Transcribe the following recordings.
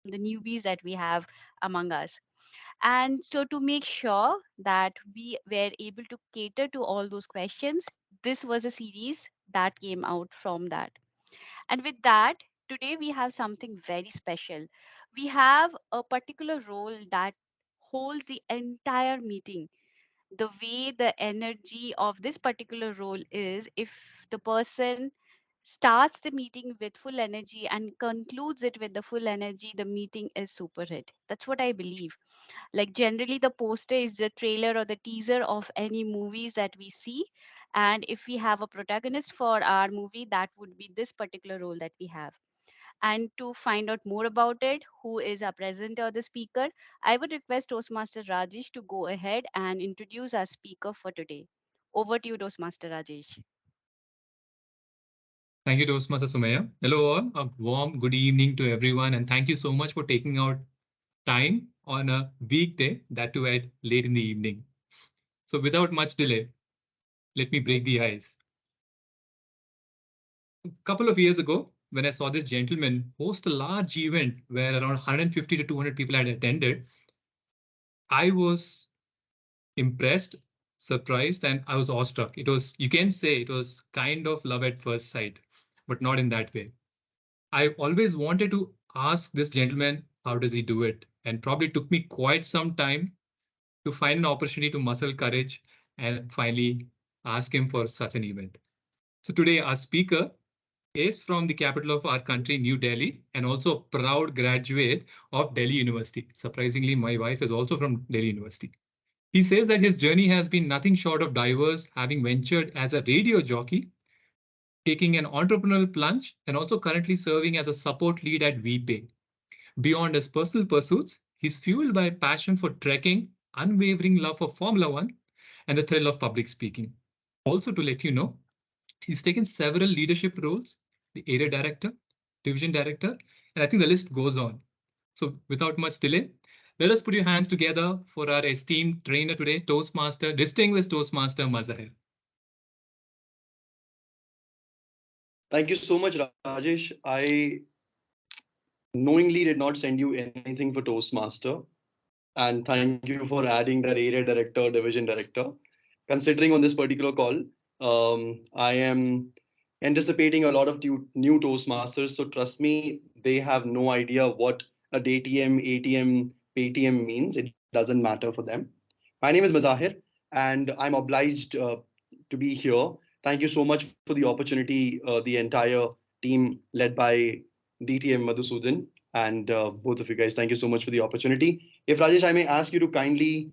the newbies that we have among us. And so, to make sure that we were able to cater to all those questions, this was a series that came out from that. And with that, today we have something very special. We have a particular role that holds the entire meeting. The way the energy of this particular role is, if the person starts the meeting with full energy and concludes it with the full energy, the meeting is super hit. That's what I believe. Like generally, the poster is the trailer or the teaser of any movies that we see. And if we have a protagonist for our movie, that would be this particular role that we have. And to find out more about it, who is our presenter or the speaker, I would request Toastmaster Rajesh to go ahead and introduce our speaker for today. Over to you, Toastmaster Rajesh. Thank you, Toastmaster Sumaya. Hello all, a warm good evening to everyone, and thank you so much for taking out time on a weekday, that too at late in the evening. So without much delay, let me break the ice. A couple of years ago, when I saw this gentleman host a large event where around 150 to 200 people had attended, I was impressed, surprised, and I was awestruck. It was, you can say it was kind of love at first sight, but not in that way. I always wanted to ask this gentleman, how does he do it? And probably took me quite some time to find an opportunity to muscle courage and finally ask him for such an event. So today our speaker is from the capital of our country, New Delhi, and also a proud graduate of Delhi University. Surprisingly, my wife is also from Delhi University. He says that his journey has been nothing short of diverse, having ventured as a radio jockey, taking an entrepreneurial plunge, and also currently serving as a support lead at VPay. Beyond his personal pursuits, he's fueled by a passion for trekking, unwavering love for Formula One, and the thrill of public speaking. Also, to let you know, he's taken several leadership roles, the area director, division director, and I think the list goes on. So, without much delay, let us put your hands together for our esteemed trainer today, Toastmaster, distinguished Toastmaster Mazahir. Thank you so much, Rajesh. I knowingly did not send you anything for Toastmaster. And thank you for adding that area director, division director. Considering on this particular call, I am anticipating a lot of new Toastmasters. So trust me, they have no idea what a DTM, ATM, PTM means. It doesn't matter for them. My name is Mazahir, and I'm obliged to be here. Thank you so much for the opportunity, the entire team led by DTM Madhusudan and both of you guys. Thank you so much for the opportunity. If Rajesh, I may ask you to kindly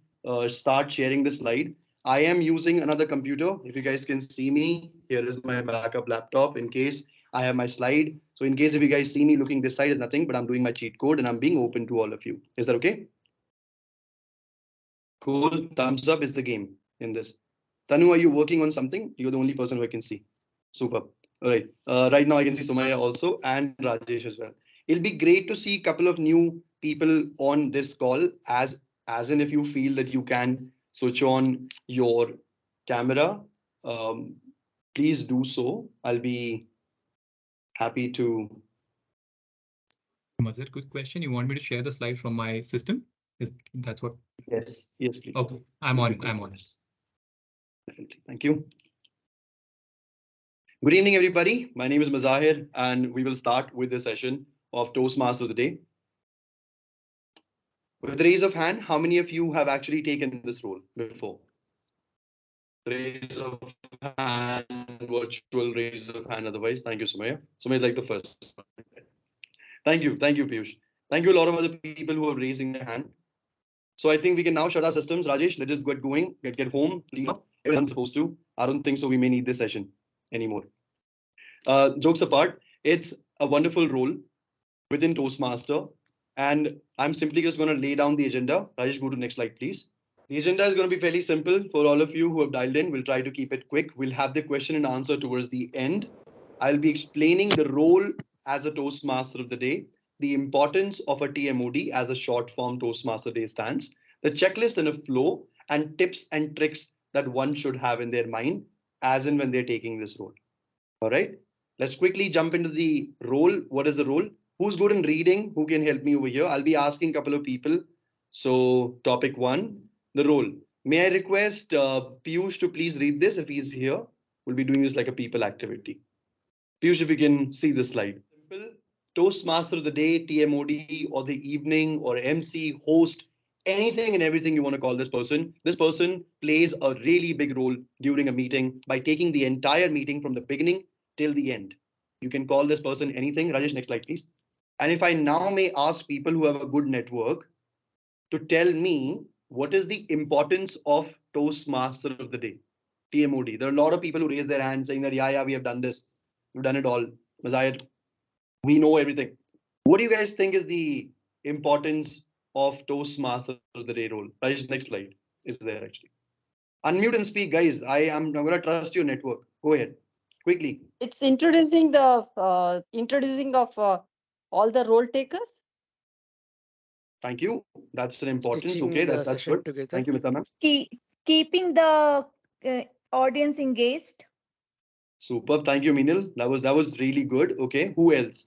start sharing the slide. I am using another computer. If you guys can see me, here is my backup laptop in case I have my slide. So in case if you guys see me looking this side is nothing, but I'm doing my cheat code and I'm being open to all of you. Is that okay? Cool. Thumbs up is the game in this. Tanu, are you working on something? You're the only person who I can see. Super. All right. Right now I can see Somaya also and Rajesh as well. It'll be great to see a couple of new people on this call, as in if you feel that you can switch on your camera, um, please do so. I'll be happy to. Mazahir, quick question. You want me to share the slide from my system? That's what? Yes, please. Okay, I'm on it. I'm on it. Definitely. Thank you. Good evening, everybody. My name is Mazahir, and we will start with the session of Toastmaster of the day. With the raise of hand, how many of you have actually taken this role before? Raise of hand, virtual raise of hand. Otherwise, thank you, Sumaya. Sumaya is like the first. Thank you, Piyush. Thank you, a lot of other people who are raising their hand. So I think we can now shut our systems. Rajesh, let's just get going, get home. Everyone's supposed to. I don't think so. We may need this session anymore. Jokes apart, it's a wonderful role within Toastmaster. And I'm simply just going to lay down the agenda. Rajesh, go to the next slide, please. The agenda is going to be fairly simple for all of you who have dialed in. We'll try to keep it quick. We'll have the question and answer towards the end. I'll be explaining the role as a Toastmaster of the day, the importance of a TMoD as a short form Toastmaster Day stands, the checklist and a flow, and tips and tricks that one should have in their mind as and when they're taking this role. All right, let's quickly jump into the role. What is the role? Who's good in reading? Who can help me over here? I'll be asking a couple of people. So topic 1, the role. May I request Piyush to please read this if he's here? We'll be doing this like a people activity. Piyush, if you can see the slide. Simple. Toastmaster of the day, TMoD, or the evening, or MC, host, anything and everything you want to call this person. This person plays a really big role during a meeting by taking the entire meeting from the beginning till the end. You can call this person anything. Rajesh, next slide, please. And if I now may ask people who have a good network to tell me what is the importance of Toastmaster of the day, TMoD. There are a lot of people who raise their hands saying that, yeah, we have done this. We've done it all. Mazahir, we know everything. What do you guys think is the importance of Toastmaster of the day role? Rajesh, next slide is there actually. Unmute and speak, guys. I'm going to trust your network. Go ahead, quickly. It's introducing the all the role takers. Thank you. That's an importance. Stitching Okay, the that's session good. together. Thank you, Mita ma'am. Keeping the audience engaged. Superb. Thank you, Meenal. That was really good. Okay, who else?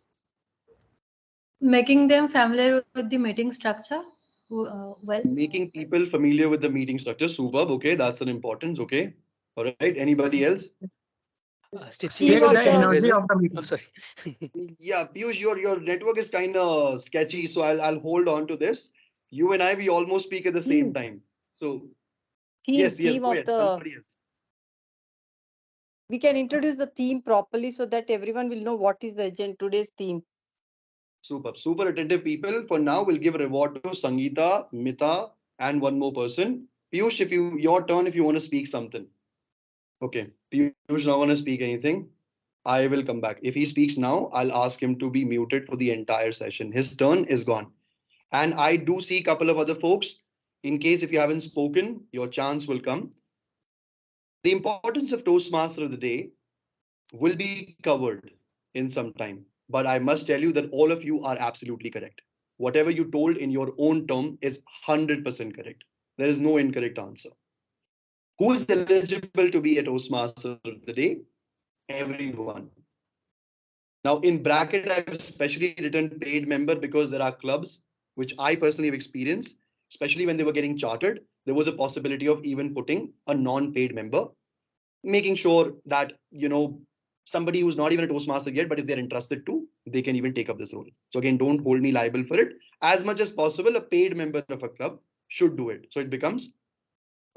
Making them familiar with the meeting structure. Well, Making people familiar with the meeting structure. Superb. Okay, that's an importance. Okay. All right. Anybody else? Stitching Save the the session energy together. of the meeting. Oh, sorry. Yeah, Piyush, your network is kind of sketchy, so I'll hold on to this. You and I, we almost speak at the same time. So yes, Theme go of ahead. the. Somebody else. We can introduce the theme properly so that everyone will know what is the today's theme. Super attentive people. For now, we'll give a reward to Sangeeta, Mita, and one more person. Piyush, your turn if you want to speak something. Okay, Piyush not want to speak anything. I will come back. If he speaks now, I'll ask him to be muted for the entire session. His turn is gone. And I do see a couple of other folks. In case if you haven't spoken, your chance will come. The importance of Toastmaster of the day will be covered in some time. But I must tell you that all of you are absolutely correct. Whatever you told in your own term is 100% correct. There is no incorrect answer. Who is eligible to be a Toastmaster of the day? Everyone. Now in bracket, I've especially written paid member because there are clubs which I personally have experienced, especially when they were getting chartered. There was a possibility of even putting a non-paid member, making sure that, somebody who's not even a Toastmaster yet, but if they're interested to, they can even take up this role. So again, don't hold me liable for it. As much as possible, a paid member of a club should do it. So it becomes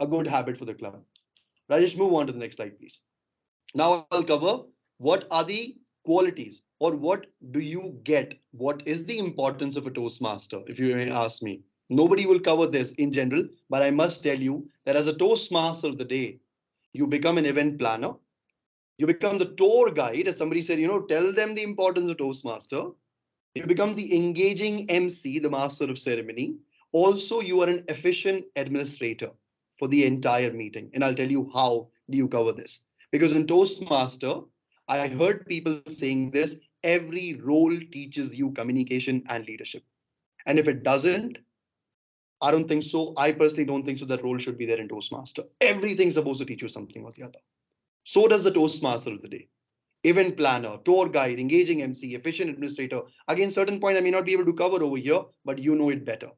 a good habit for the club. Rajesh, move on to the next slide, please. Now I'll cover what are the qualities or what do you get? What is the importance of a Toastmaster? If you may ask me, nobody will cover this in general, but I must tell you that as a Toastmaster of the day, you become an event planner. You become the tour guide. As somebody said, tell them the importance of Toastmaster. You become the engaging MC, the master of ceremony. Also, you are an efficient administrator for the entire meeting. And I'll tell you how do you cover this. Because in Toastmaster, I heard people saying this, every role teaches you communication and leadership. And if it doesn't, I don't think so. I personally don't think so that role should be there in Toastmaster. Everything's supposed to teach you something or the other. So does the Toastmaster of the day. Event planner, tour guide, engaging MC, efficient administrator. Again, certain point I may not be able to cover over here, but you know it better.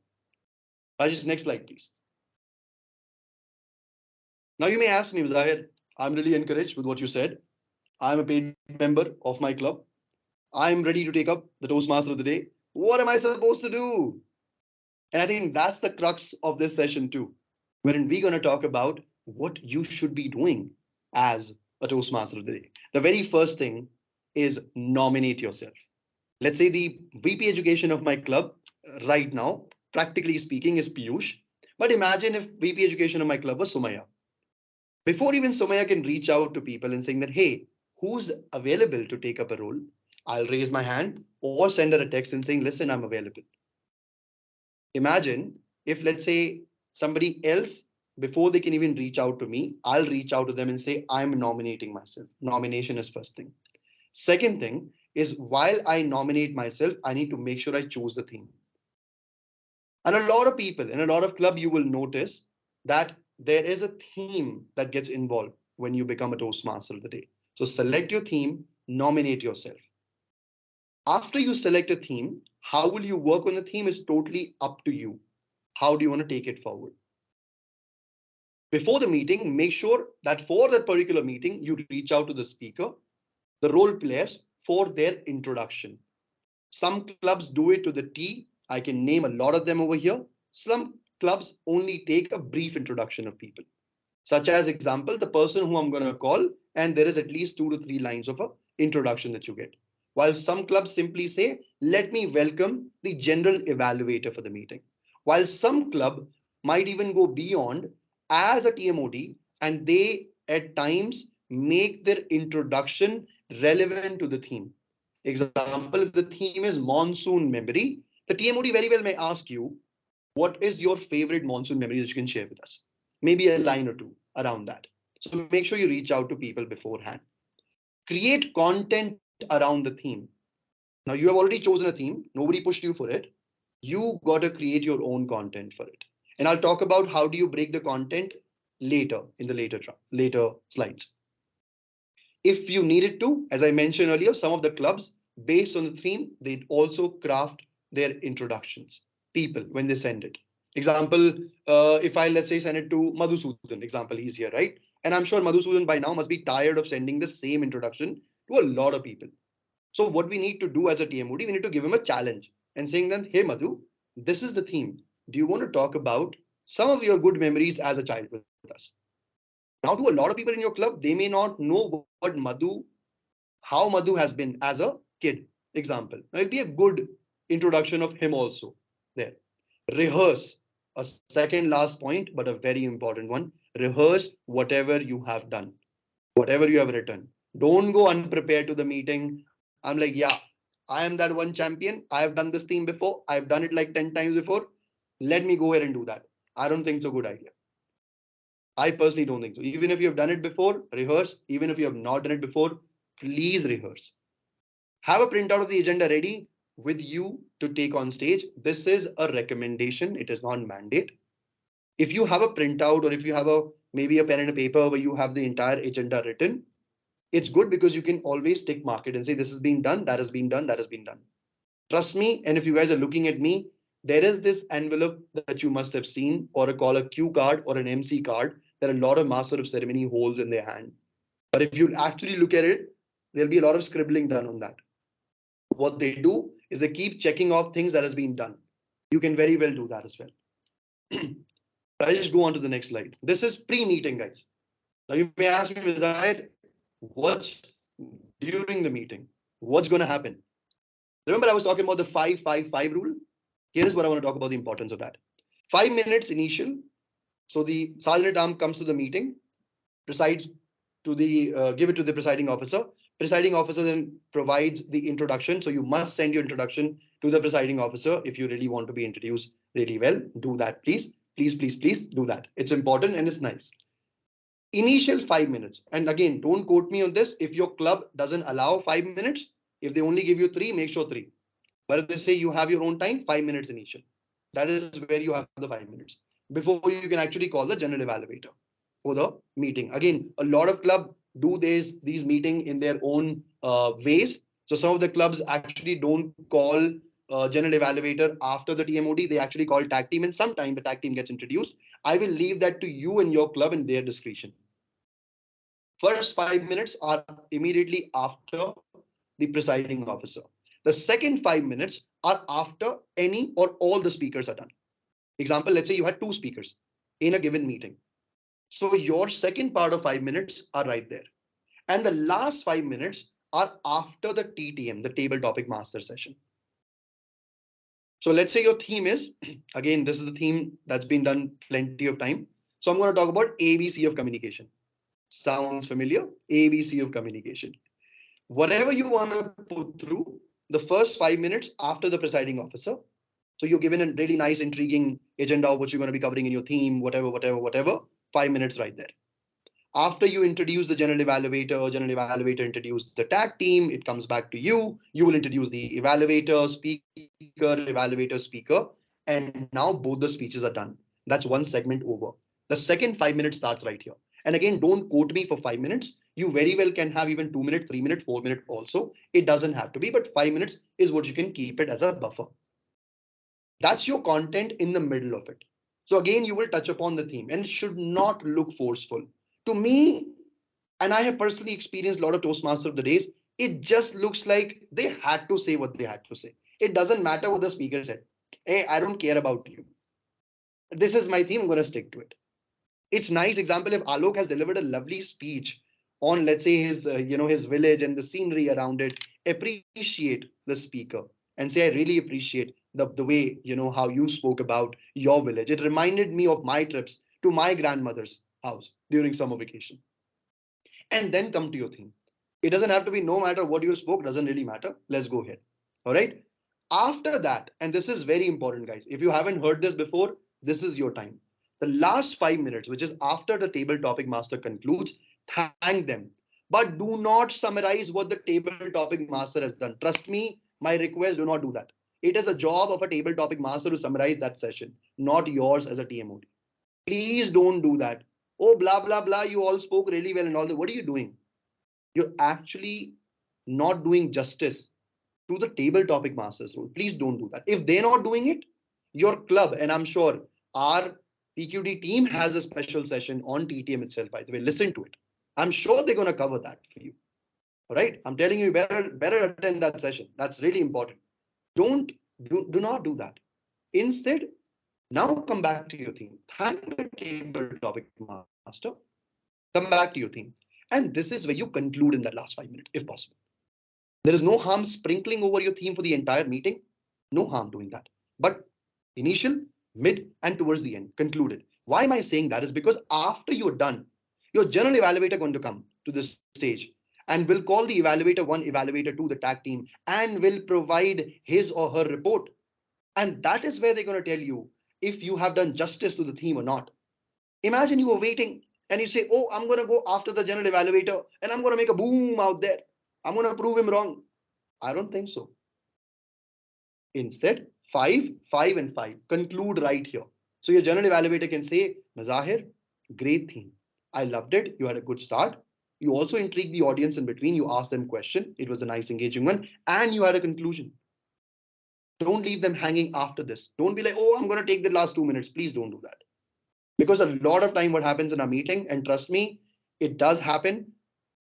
Rajesh, next slide, please. Now you may ask me, Zahir, I'm really encouraged with what you said. I'm a paid member of my club. I'm ready to take up the Toastmaster of the day. What am I supposed to do? And I think that's the crux of this session too, wherein we're going to talk about what you should be doing as a Toastmaster of the day. The very first thing is nominate yourself. Let's say the VP education of my club right now, practically speaking, is Piyush. But imagine if VP education of my club was Sumaya. Before even Sumaya can reach out to people and saying that, hey, who's available to take up a role? I'll raise my hand or send her a text and saying, listen, I'm available. Imagine if, let's say, somebody else, before they can even reach out to me, I'll reach out to them and say, I'm nominating myself. Nomination is first thing. Second thing is, while I nominate myself, I need to make sure I choose the theme. And a lot of people in a lot of club, you will notice that there is a theme that gets involved when you become a Toastmaster of the day. So select your theme, nominate yourself. After you select a theme, how will you work on the theme is totally up to you. How do you want to take it forward? Before the meeting, make sure that for that particular meeting, you reach out to the speaker, the role players, for their introduction. Some clubs do it to the T. I can name a lot of them over here. Some clubs only take a brief introduction of people, such as example, the person who I'm going to call, and there is at least 2 to 3 lines of an introduction that you get. While some clubs simply say, let me welcome the general evaluator for the meeting. While some club might even go beyond as a TMoD, and they at times make their introduction relevant to the theme. Example, if the theme is monsoon memory, the TMoD very well may ask you, what is your favorite monsoon memory that you can share with us? Maybe a line or two around that. So make sure you reach out to people beforehand. Create content around the theme. Now you have already chosen a theme. Nobody pushed you for it. You got to create your own content for it. And I'll talk about how do you break the content later in the later slides. If you needed to, as I mentioned earlier, some of the clubs based on the theme, they also craft their introductions, people, when they send it. Example, if I, let's say, send it to Madhusudan, example, he's here, right? And I'm sure Madhusudan by now must be tired of sending the same introduction to a lot of people. So what we need to do as a TMoD, we need to give him a challenge and saying then, hey, Madhu, this is the theme. Do you want to talk about some of your good memories as a child with us? Now, to a lot of people in your club, they may not know what Madhu, how Madhu has been as a kid. Example. Now, it'll be a good introduction of him also there. Rehearse, a second last point, but a very important one. Rehearse whatever you have done, whatever you have written. Don't go unprepared to the meeting. I'm like, yeah, I am that one champion. I have done this theme before. I've done it like 10 times before. Let me go ahead and do that. I don't think it's a good idea. I personally don't think so. Even if you have done it before, rehearse. Even if you have not done it before, please rehearse. Have a printout of the agenda ready with you to take on stage. This is a recommendation. It is not mandate. If you have a printout or if you have maybe a pen and a paper where you have the entire agenda written, it's good because you can always tick mark it and say this has been done, that has been done, that has been done. Trust me, and if you guys are looking at me, there is this envelope that you must have seen, or call a cue card or an MC card. There are a lot of master of ceremony holds in their hand. But if you actually look at it, there'll be a lot of scribbling done on that. What they do is they keep checking off things that has been done. You can very well do that as well. I'll just go on to the next slide. This is pre-meeting, guys. Now you may ask me, Zahid, what's during the meeting? What's going to happen? Remember I was talking about the 5-5-5 rule? Here is what I want to talk about, the importance of that. 5 minutes initial. So the sergeant at arms comes to the meeting, presides to the, give it to the presiding officer. Presiding officer then provides the introduction. So you must send your introduction to the presiding officer if you really want to be introduced really well. Do that, please. Please, please, please do that. It's important and it's nice. Initial 5 minutes. And again, don't quote me on this. If your club doesn't allow 5 minutes, if they only give you 3, make sure 3. But if they say you have your own time, 5 minutes initial. That is where you have the 5 minutes before you can actually call the general evaluator for the meeting. Again, a lot of clubs do these meetings in their own ways. So some of the clubs actually don't call general evaluator after the TMoD. They actually call tag team, and sometime the tag team gets introduced. I will leave that to you and your club and their discretion. First 5 minutes are immediately after the presiding officer. The second 5 minutes are after any or all the speakers are done. Example, let's say you had 2 speakers in a given meeting. So your second part of 5 minutes are right there. And the last 5 minutes are after the TTM, the table topic master session. So let's say your theme is, again, this is the theme that's been done plenty of time. So I'm going to talk about ABC of communication. Sounds familiar? ABC of communication. Whatever you want to put through the first 5 minutes after the presiding officer. So you're given a really nice, intriguing agenda of what you're going to be covering in your theme, whatever, 5 minutes right there. After you introduce the general evaluator introduces the tag team, it comes back to you. You will introduce the evaluator, speaker, and now both the speeches are done. That's one segment over. The second 5 minutes starts right here. And again, don't quote me for 5 minutes. You very well can have even 2 minutes, 3 minutes, 4 minutes also. It doesn't have to be, but 5 minutes is what you can keep it as a buffer. That's your content in the middle of it. So again, you will touch upon the theme and it should not look forceful. To me, and I have personally experienced a lot of Toastmasters of the days, it just looks like they had to say what they had to say. It doesn't matter what the speaker said. Hey, I don't care about you. This is my theme, I'm going to stick to it. It's nice example if Alok has delivered a lovely speech on, let's say, his his village and the scenery around it, appreciate the speaker and say, I really appreciate the way, how you spoke about your village. It reminded me of my trips to my grandmother's house during summer vacation. And then come to your theme. It doesn't have to be no matter what you spoke, doesn't really matter. Let's go ahead. All right. After that, and this is very important, guys, if you haven't heard this before, this is your time. The last 5 minutes, which is after the table topic master concludes, thank them. But do not summarize what the table topic master has done. Trust me, my request, do not do that. It is a job of a table topic master to summarize that session, not yours as a TMoD. Please don't do that. Oh, blah, blah, blah, you all spoke really well and all that. What are you doing? You're actually not doing justice to the table topic master's role. Please don't do that. If they're not doing it, your club, and I'm sure our PQD team has a special session on TTM itself, by the way, listen to it. I'm sure they're going to cover that for you. All right. I'm telling you, better attend that session. That's really important. Do not do that. Instead, now come back to your theme. Thank the table topic master. Come back to your theme. And this is where you conclude in that last 5 minutes, if possible. There is no harm sprinkling over your theme for the entire meeting. No harm doing that. But initial, mid, and towards the end, concluded. Why am I saying that? Is because after you're done, your general evaluator going to come to this stage and will call the evaluator 1, evaluator 2, the tag team, and will provide his or her report. And that is where they're going to tell you if you have done justice to the theme or not. Imagine you were waiting and you say, oh, I'm going to go after the general evaluator and I'm going to make a boom out there. I'm going to prove him wrong. I don't think so. Instead, 5, 5, and 5. Conclude right here. So your general evaluator can say, Mazahir, great theme. I loved it. You had a good start. You also intrigued the audience in between. You asked them question. It was a nice engaging one. And you had a conclusion. Don't leave them hanging after this. Don't be like, oh, I'm going to take the last 2 minutes. Please don't do that. Because a lot of time what happens in a meeting, and trust me, it does happen.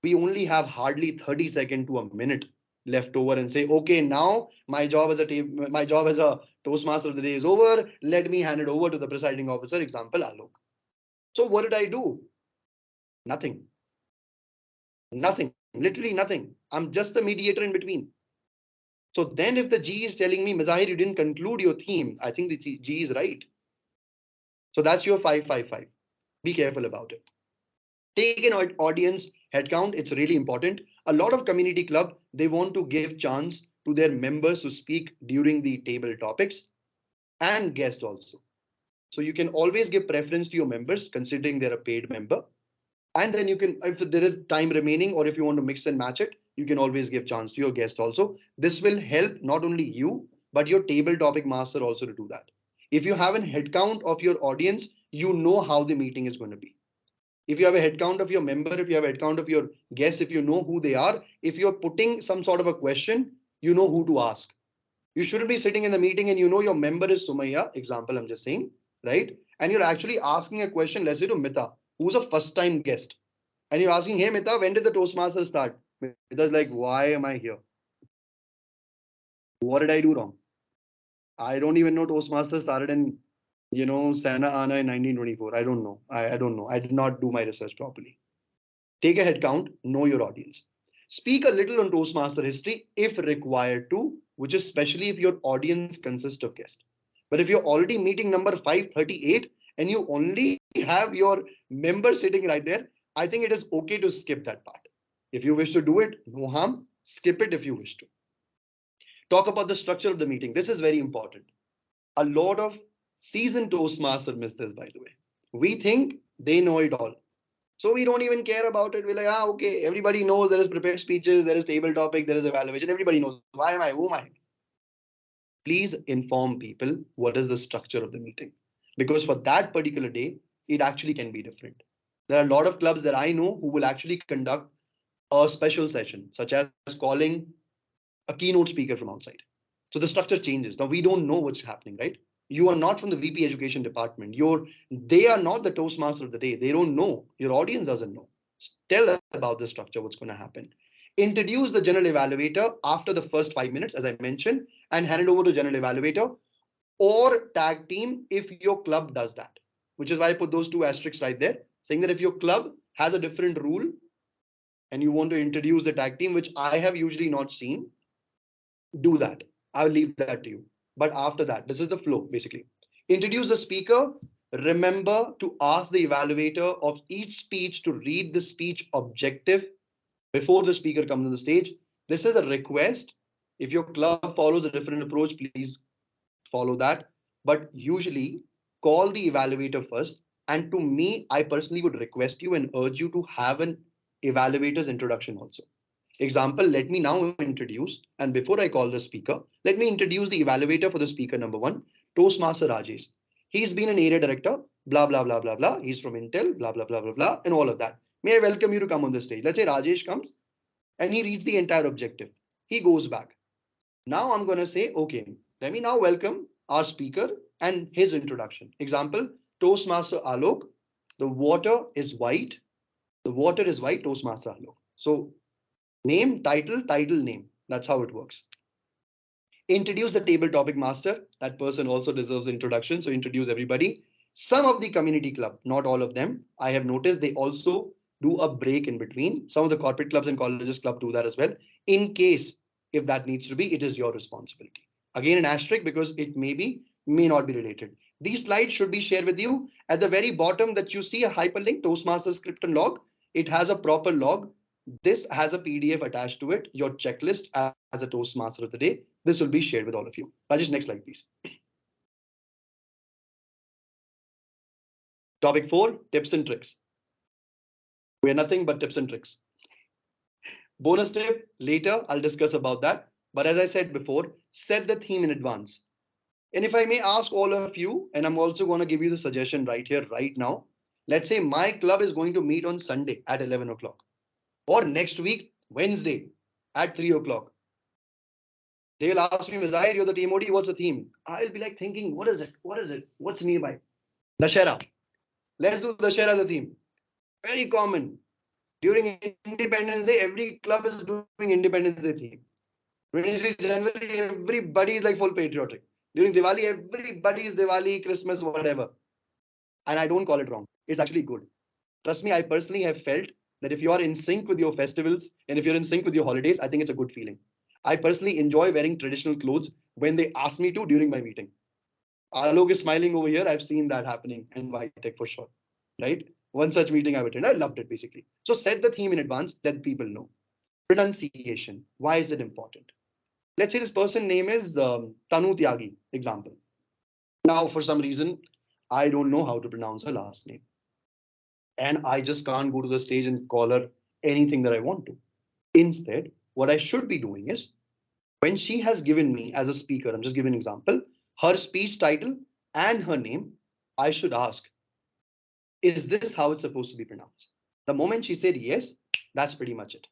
We only have hardly 30 seconds to a minute left over and say, okay, now my job as a Toastmaster of the day is over. Let me hand it over to the presiding officer, example, Alok. So what did I do? Nothing. Nothing. Literally nothing. I'm just the mediator in between. So then if the G is telling me, Mazahir, you didn't conclude your theme, I think the G is right. So that's your 5, 5, 5. Be careful about it. Take an audience headcount. It's really important. A lot of community club, they want to give chance to their members to speak during the table topics and guests also. So you can always give preference to your members considering they're a paid member. And then you can, if there is time remaining or if you want to mix and match it, you can always give chance to your guest also. This will help not only you, but your table topic master also to do that. If you have a headcount of your audience, you know how the meeting is going to be. If you have a headcount of your member, if you have a headcount of your guest, if you know who they are, if you're putting some sort of a question, you know who to ask. You shouldn't be sitting in the meeting and you know your member is Sumaya, example, I'm just saying, right? And you're actually asking a question, let's say to Mita, who's a first time guest. And you're asking, hey Mita, when did the Toastmasters start? Mita's like, why am I here? What did I do wrong? I don't even know Toastmasters started in, Santa Ana in 1924. I don't know. I don't know. I did not do my research properly. Take a head count, know your audience. Speak a little on Toastmaster history if required to, which is especially if your audience consists of guests. But if you're already meeting number 538 and you only have your member sitting right there, I think it is okay to skip that part. If you wish to do it, no harm. Skip it if you wish to. Talk about the structure of the meeting. This is very important. A lot of seasoned Toastmasters miss this, by the way. We think they know it all. So we don't even care about it. We're like, okay, everybody knows there is prepared speeches, there is table topic, there is evaluation. Everybody knows. Why am I? Who am I? Please inform people what is the structure of the meeting. Because for that particular day, it actually can be different. There are a lot of clubs that I know who will actually conduct a special session, such as calling a keynote speaker from outside. So the structure changes. Now we don't know what's happening, right? You are not from the VP Education department. They are not the Toastmaster of the day. They don't know. Your audience doesn't know. Tell about the structure, what's going to happen. Introduce the general evaluator after the first 5 minutes, as I mentioned, and hand it over to general evaluator or tag team if your club does that, which is why I put those two asterisks right there, saying that if your club has a different rule and you want to introduce the tag team, which I have usually not seen, do that. I'll leave that to you. But after that, this is the flow basically. Introduce the speaker. Remember to ask the evaluator of each speech to read the speech objective before the speaker comes on the stage. This is a request. If your club follows a different approach, please follow that. But usually call the evaluator first. And to me, I personally would request you and urge you to have an evaluator's introduction also. Example, let me now introduce, and before I call the speaker, let me introduce the evaluator for the speaker number 1, Toastmaster Rajesh. He's been an area director, blah, blah, blah, blah, blah. He's from Intel, blah, blah, blah, blah, blah, and all of that. May I welcome you to come on the stage. Let's say Rajesh comes and he reads the entire objective. He goes back. Now I'm going to say, okay, let me now welcome our speaker and his introduction. Example, Toastmaster Alok. The water is white. The water is white, Toastmaster Alok. So name, title, title, name. That's how it works. Introduce the table topic master. That person also deserves introduction. So introduce everybody. Some of the community club, not all of them, I have noticed they also do a break in between. Some of the corporate clubs and colleges club do that as well. In case, if that needs to be, it is your responsibility. Again, an asterisk because it may not be related. These slides should be shared with you. At the very bottom that you see a hyperlink, Toastmaster script and log. It has a proper log. This has a PDF attached to it, your checklist as a Toastmaster of the day. This will be shared with all of you. Rajesh, next slide, please. Topic 4, tips and tricks. We're nothing but tips and tricks. Bonus tip, later I'll discuss about that. But as I said before, set the theme in advance. And if I may ask all of you, and I'm also going to give you the suggestion right here, right now. Let's say my club is going to meet on Sunday at 11 o'clock. Or next week, Wednesday at 3 o'clock. They'll ask me, Zahir, you're the TMoD, what's the theme? I'll be like thinking, what is it? What is it? What's nearby? Dussehra. Let's do Dussehra as a theme. Very common. During Independence Day, every club is doing Independence Day theme. 26th January, everybody is like full patriotic. During Diwali, everybody is Diwali, Christmas, whatever. And I don't call it wrong. It's actually good. Trust me, I personally have felt that if you are in sync with your festivals and if you're in sync with your holidays, I think it's a good feeling. I personally enjoy wearing traditional clothes when they ask me to during my meeting. Alok is smiling over here. I've seen that happening in White for sure, right? One such meeting I've attended. I loved it basically. So set the theme in advance, let people know. Pronunciation. Why is it important? Let's say this person's name is 𝗠𝘇𝗵𝗶, example. Now, for some reason, I don't know how to pronounce her last name. And I just can't go to the stage and call her anything that I want to. Instead, what I should be doing is, when she has given me as a speaker, I'm just giving an example, her speech title and her name, I should ask, is this how it's supposed to be pronounced? The moment she said yes, that's pretty much it.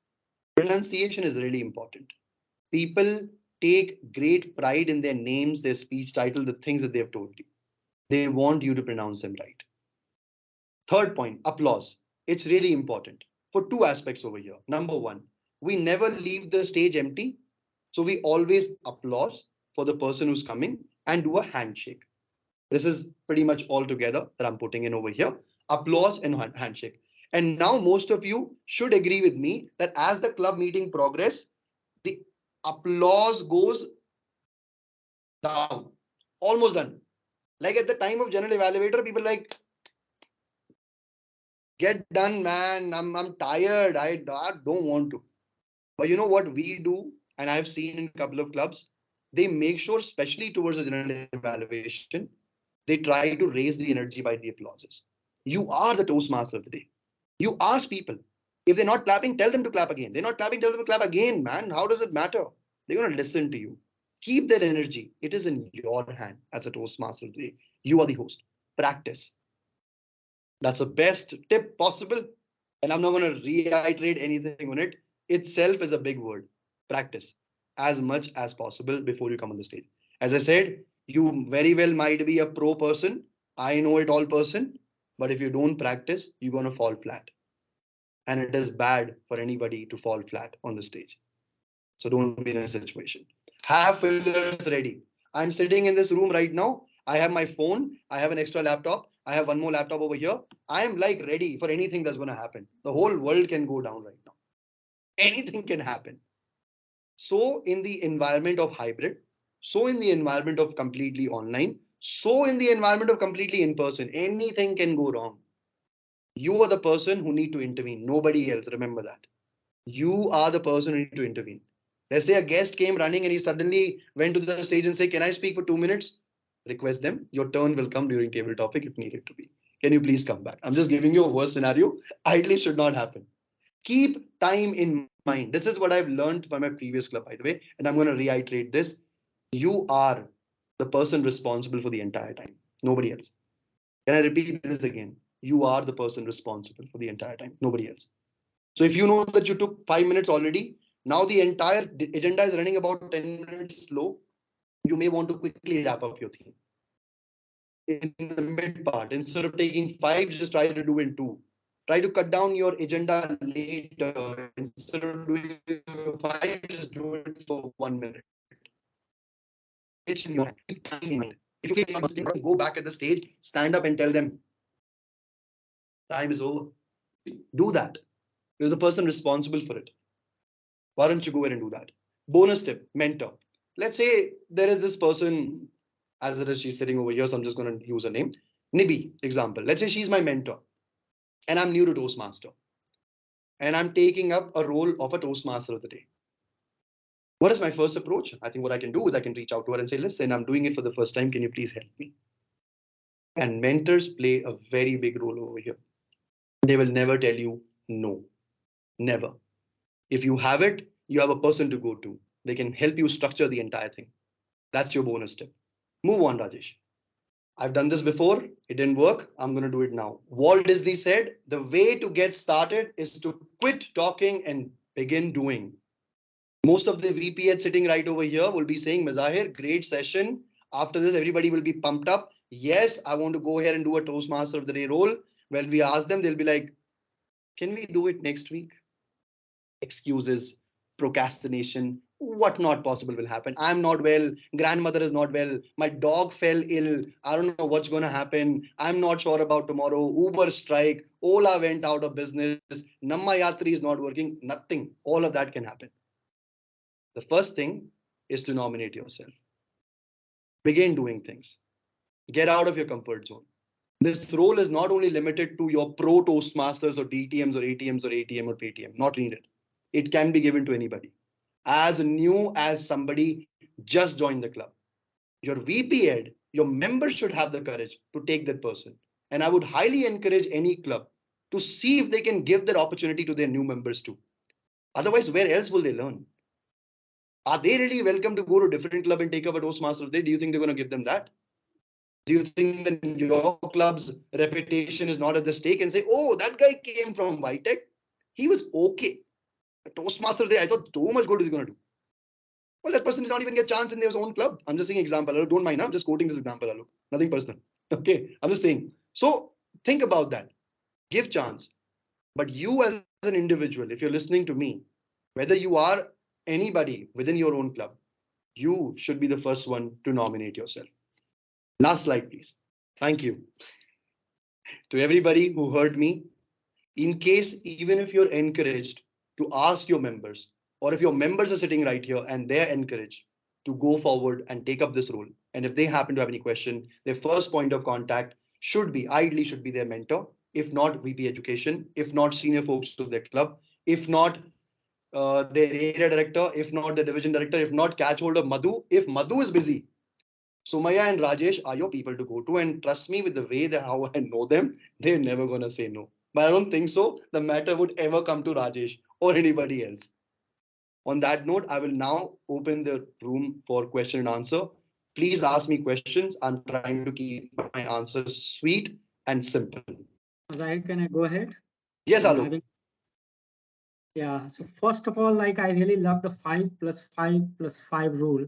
Pronunciation is really important. People take great pride in their names, their speech title, the things that they have told you. They want you to pronounce them right. Third point, applause. It's really important for two aspects over here. Number one, we never leave the stage empty. So we always applause for the person who's coming and do a handshake. This is pretty much all together that I'm putting in over here. Applause and handshake. And now most of you should agree with me that as the club meeting progress, the applause goes down, almost done. Like at the time of general evaluator, people like, get done, man. I'm tired. I don't want to. But you know what we do, and I've seen in a couple of clubs, they make sure, especially towards the general evaluation, they try to raise the energy by the applauses. You are the Toastmaster of the day. You ask people. If they're not clapping, tell them to clap again. They're not clapping, tell them to clap again, man. How does it matter? They're going to listen to you. Keep that energy. It is in your hand as a Toastmaster of the day. You are the host. Practice. That's the best tip possible. And I'm not going to reiterate anything on it. itself is a big word. Practice as much as possible before you come on the stage. As I said, you very well might be a pro person, I know it all person, but if you don't practice, you're going to fall flat. And it is bad for anybody to fall flat on the stage. So don't be in a situation. Have fillers ready. I'm sitting in this room right now. I have my phone. I have an extra laptop. I have one more laptop over here. I am like ready for anything that's going to happen. The whole world can go down right now. Anything can happen. So in the environment of hybrid, so in the environment of completely online, so in the environment of completely in person, anything can go wrong. You are the person who need to intervene. Nobody else. Remember that. You are the person who need to intervene. Let's say a guest came running and he suddenly went to the stage and said, "Can I speak for 2 minutes?" Request them. Your turn will come during table topic if needed to be. Can you please come back? I'm just giving you a worst scenario. Ideally should not happen. Keep time in mind. This is what I've learned by my previous club, by the way, and I'm going to reiterate this. You are the person responsible for the entire time. Nobody else. Can I repeat this again? You are the person responsible for the entire time. Nobody else. So if you know that you took 5 minutes already, now the entire agenda is running about 10 minutes slow, you may want to quickly wrap up your theme. In the mid part, instead of taking 5, just try to do in 2. Try to cut down your agenda later. Instead of doing 5, just do it for 1 minute. It's in your hand. Keep time in mind. If you can go back at the stage, stand up and tell them, time is over. Do that. You're the person responsible for it. Why don't you go ahead and do that? Bonus tip, mentor. Let's say there is this person, as it is, she's sitting over here, so I'm just going to use her name. Nibby, example. Let's say she's my mentor and I'm new to Toastmaster and I'm taking up a role of a Toastmaster of the day. What is my first approach? I think what I can do is I can reach out to her and say, "Listen, I'm doing it for the first time. Can you please help me?" And mentors play a very big role over here. They will never tell you no. Never. If you have it, you have a person to go to. They can help you structure the entire thing. That's your bonus tip. Move on, Rajesh. I've done this before. It didn't work. I'm going to do it now. Walt Disney said, the way to get started is to quit talking and begin doing. Most of the VPH sitting right over here will be saying, "Mazahir, great session. After this, everybody will be pumped up. Yes, I want to go here and do a Toastmaster of the day role." When we ask them, they'll be like, "Can we do it next week?" Excuses, procrastination, what not possible will happen. I'm not well, grandmother is not well, my dog fell ill, I don't know what's going to happen, I'm not sure about tomorrow, Uber strike, Ola went out of business, Namma Yatri is not working, nothing. All of that can happen. The first thing is to nominate yourself. Begin doing things. Get out of your comfort zone. This role is not only limited to your pro Toastmasters or DTMs or ATMs or ATM or PTM, not needed. It can be given to anybody. As new as somebody just joined the club. Your VP Ed, your members should have the courage to take that person. And I would highly encourage any club to see if they can give that opportunity to their new members too. Otherwise, where else will they learn? Are they really welcome to go to a different club and take up a Toastmaster? Do you think they're going to give them that? Do you think that your club's reputation is not at the stake and say, "Oh, that guy came from Vitech. He was okay. A Toastmaster there, I thought so much good is going to do." Well, that person did not even get a chance in their own club. I'm just saying example. Don't mind. I'm just quoting this example. Nothing personal. Okay. I'm just saying. So think about that. Give chance. But you as an individual, if you're listening to me, whether you are anybody within your own club, you should be the first one to nominate yourself. Last slide, please. Thank you. To everybody who heard me, in case even if you're encouraged to ask your members, or if your members are sitting right here and they're encouraged to go forward and take up this role, and if they happen to have any question, their first point of contact ideally should be their mentor, if not VP education, if not senior folks of their club, if not their area director, if not the division director, if not catch holder Madhu. If Madhu is busy, Sumaya and Rajesh are your people to go to, and trust me, with the way that how I know them, they're never gonna say no. But I don't think so the matter would ever come to Rajesh or anybody else. On that note, I will now open the room for question and answer. Please ask me questions. I'm trying to keep my answers sweet and simple. Zahir, can I go ahead? Yes, Alok. Yeah. So first of all, like I really love the 5+5+5 rule.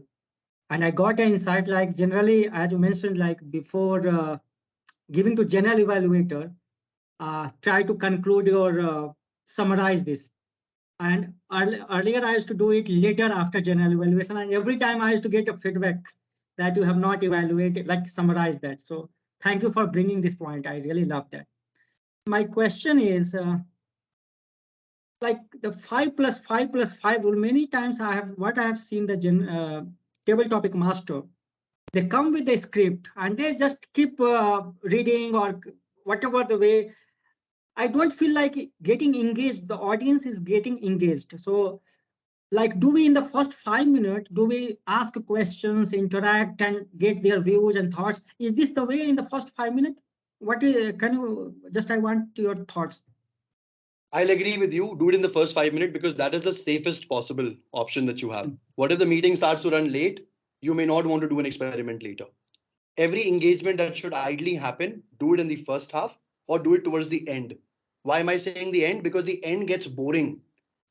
And I got an insight, like generally, as you mentioned, like before giving to general evaluator, try to conclude or summarize this. And earlier I used to do it later after general evaluation. And every time I used to get a feedback that you have not evaluated, like summarize that. So thank you for bringing this point. I really love that. My question is, like the 5+5+5 rule, many times I have seen the table topic master, they come with the script and they just keep reading or whatever the way. I don't feel like getting engaged. The audience is getting engaged. So like, do we in the first 5 minutes, do we ask questions, interact and get their views and thoughts? Is this the way in the first 5 minutes? What is, can you just, I want your thoughts. I'll agree with you. Do it in the first 5 minutes because that is the safest possible option that you have. What if the meeting starts to run late? You may not want to do an experiment later. Every engagement that should ideally happen, do it in the first half or do it towards the end. Why am I saying the end? Because the end gets boring.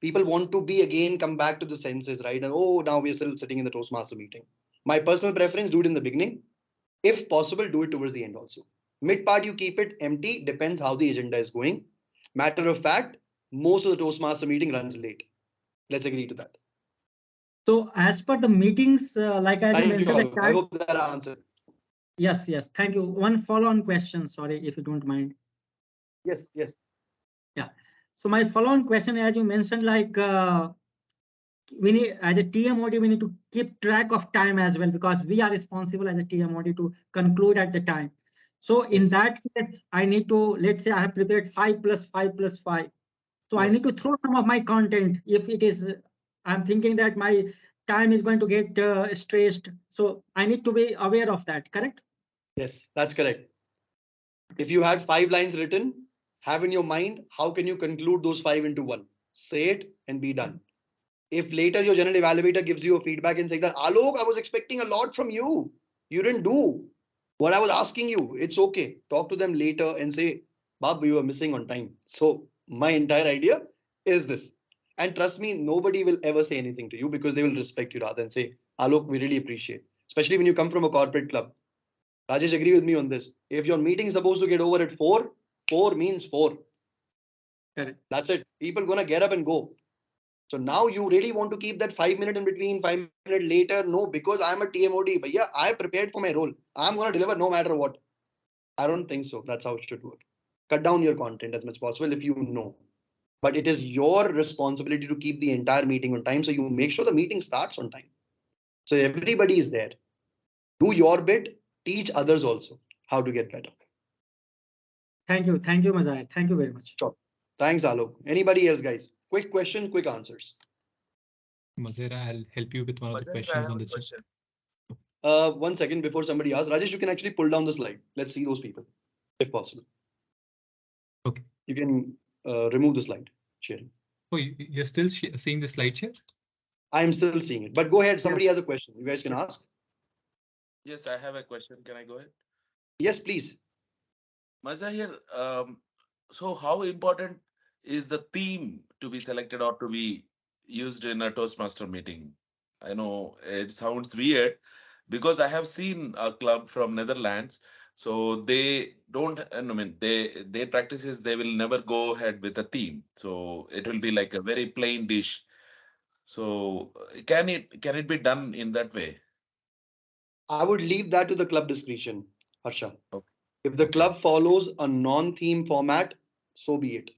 People want to be again, come back to the senses, right? And oh, now we're still sitting in the Toastmaster meeting. My personal preference, do it in the beginning. If possible, do it towards the end also. Mid part, you keep it empty, depends how the agenda is going. Matter of fact, most of the Toastmaster meeting runs late. Let's agree to that. So as per the meetings, like as you mentioned, I hope that answered. Yes, yes. Thank you. One follow-on question, sorry, if you don't mind. Yes, yes. Yeah. So my follow-on question, as you mentioned, like we need, as a TMoD, we need to keep track of time as well, because we are responsible as a TMoD to conclude at the time. So in that case, I need to, let's say I have prepared 5+5+5. So I need to throw some of my content if it is, I'm thinking that my time is going to get stressed. So I need to be aware of that, correct? Yes, that's correct. If you had 5 lines written, have in your mind, how can you conclude those 5 into 1? Say it and be done. If later your general evaluator gives you a feedback and says that, Alok, I was expecting a lot from you. You didn't do what I was asking you. It's okay. Talk to them later and say, Bab, you were missing on time. So my entire idea is this. And trust me, nobody will ever say anything to you because they will respect you rather than say, Alok, we really appreciate. Especially when you come from a corporate club. Rajesh, agree with me on this. If your meeting is supposed to get over at 4, 4 means 4. Correct. That's it. People gonna get up and go. So now you really want to keep that 5 minutes in between, 5 minutes later? No, because I'm a TMoD. But yeah, I prepared for my role. I'm gonna deliver no matter what. I don't think so. That's how it should work. Cut down your content as much as possible if you know. But it is your responsibility to keep the entire meeting on time. So you make sure the meeting starts on time. So everybody is there. Do your bit. Teach others also how to get better. Thank you. Thank you, Mazai. Thank you very much. Sure. Thanks, Alok. Anybody else, guys? Quick question, quick answers. Mazera, I'll help you with one of the questions on the chat. 1 second before somebody asks. Rajesh, you can actually pull down the slide. Let's see those people, if possible. Okay. You can remove the slide sharing. Oh, you're still seeing the slide share? I'm still seeing it. But go ahead. Somebody has a question. You guys can ask. Yes, I have a question. Can I go ahead? Yes, please. Mazahir, so how important is the theme to be selected or to be used in a Toastmaster meeting? I know it sounds weird because I have seen a club from Netherlands. So they don't, I mean, their practice is they will never go ahead with a theme. So it will be like a very plain dish. So can it be done in that way? I would leave that to the club discretion, Harsha. Okay. If the club follows a non-theme format, so be it.